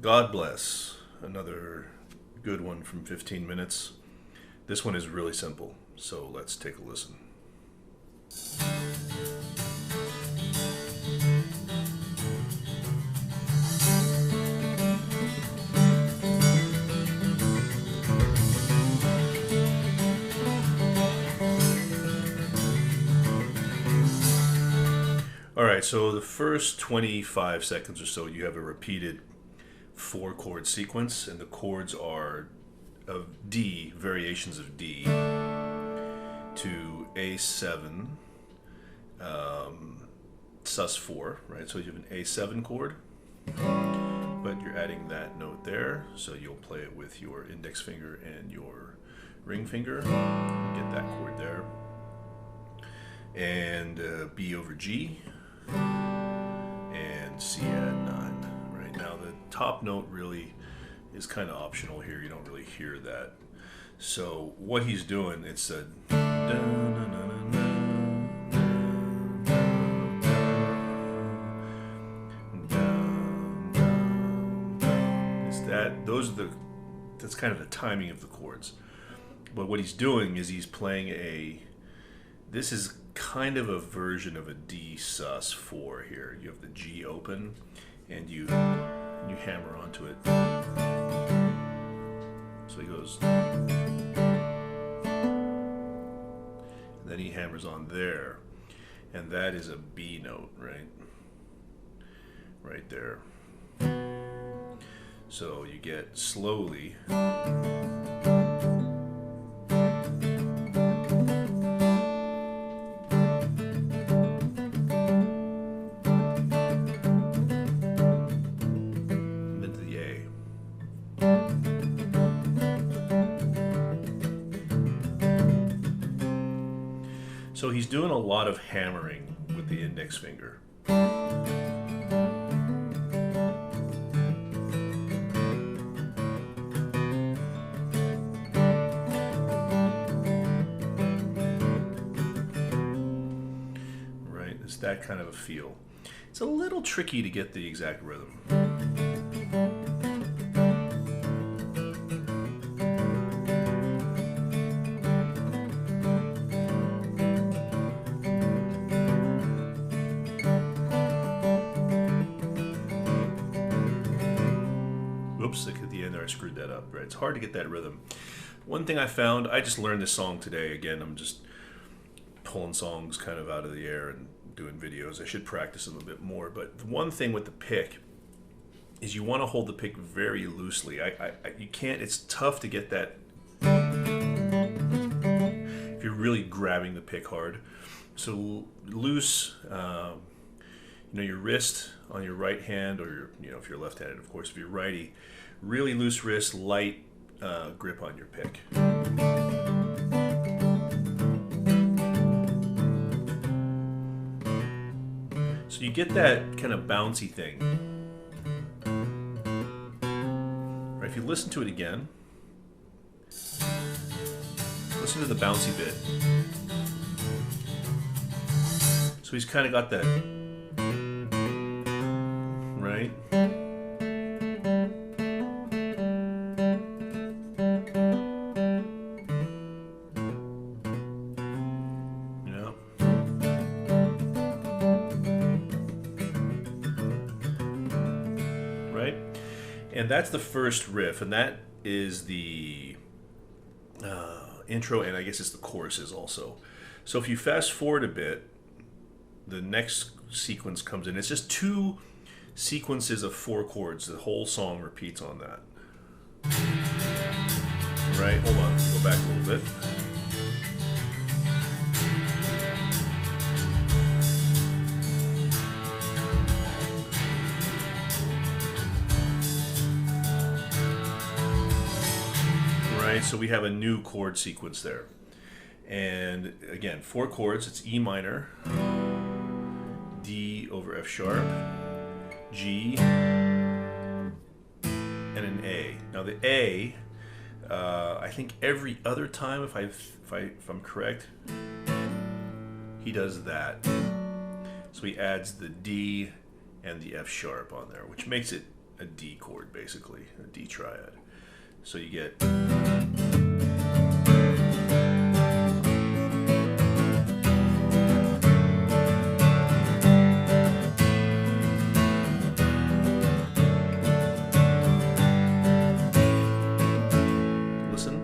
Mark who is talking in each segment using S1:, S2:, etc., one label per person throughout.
S1: God Bless, another good one from 15 minutes. This one is really simple, so let's take a listen. Alright, so the first 25 seconds or so you have a repeated 4-chord sequence, and the chords are of D, variations of D, to A7, sus4, right? So you have an A7 chord, but you're adding that note there, so you'll play it with your index finger and your ring finger, you get that chord there, and B over G, and C add 9. Right now the top note really is kind of optional here, you don't really hear that. So what he's doing, it's a that's kind of the timing of the chords. But what he's doing is he's playing this is kind of a version of a D sus4 here. You have the G open and you hammer onto it. So he goes, and then he hammers on there, and that is a B note, right? Right there. So you get slowly. So he's doing a lot of hammering with the index finger. Right, it's that kind of a feel. It's a little tricky to get the exact rhythm. Oops, at the end there I screwed that up. Right, it's hard to get that rhythm. One thing I found, I just learned this song today. Again, I'm just pulling songs kind of out of the air and doing videos. I should practice them a bit more. But the one thing with the pick is you want to hold the pick very loosely. You can't. It's tough to get that if you're really grabbing the pick hard. So loose. Your wrist on your right hand, or if you're left-handed, of course, if you're righty, really loose wrist, light grip on your pick. So you get that kind of bouncy thing. Right, if you listen to it again, listen to the bouncy bit. So he's kind of got that. Right? Yeah. Right? And that's the first riff, and that is the intro, and I guess it's the choruses also. So if you fast forward a bit, the next sequence comes in. It's just 2 sequences of 4 chords. The whole song repeats on that. Right, hold on, go back a little bit. Right, so we have a new chord sequence there. And again, 4 chords, it's E minor, D over F sharp, G, and an A. Now the A, I think every other time, if I'm correct, he does that. So he adds the D and the F sharp on there, which makes it a D chord, basically, a D triad. So you get... Listen.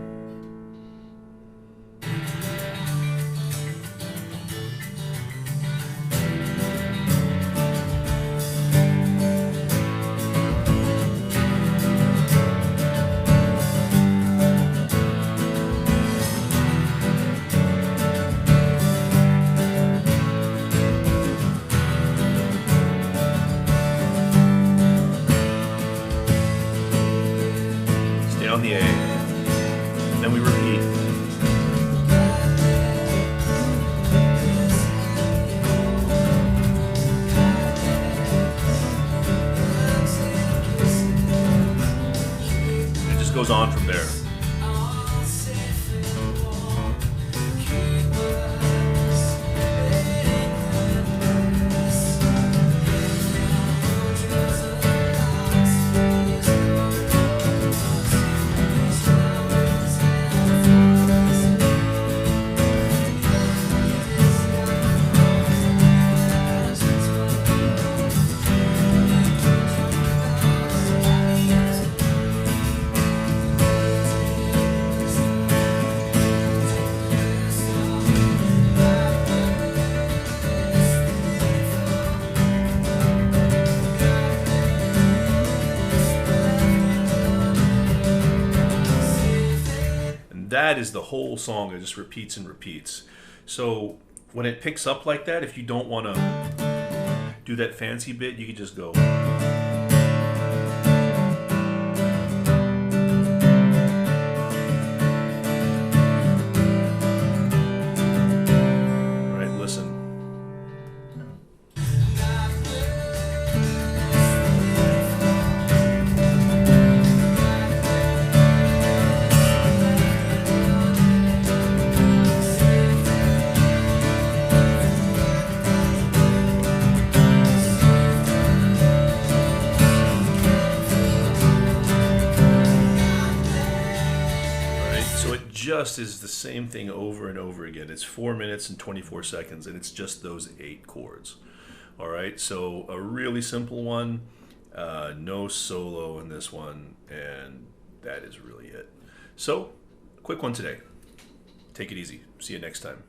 S1: Stay on the A, then we repeat. It just goes on from there. That is the whole song. It just repeats and repeats. So when it picks up like that, if you don't want to do that fancy bit, you can just go. All right, listen. Just is the same thing over and over again. It's 4 minutes and 24 seconds, and it's just those 8 chords. All right, so a really simple one, no solo in this one, and that is really it. So, a quick one today. Take it easy. See you next time.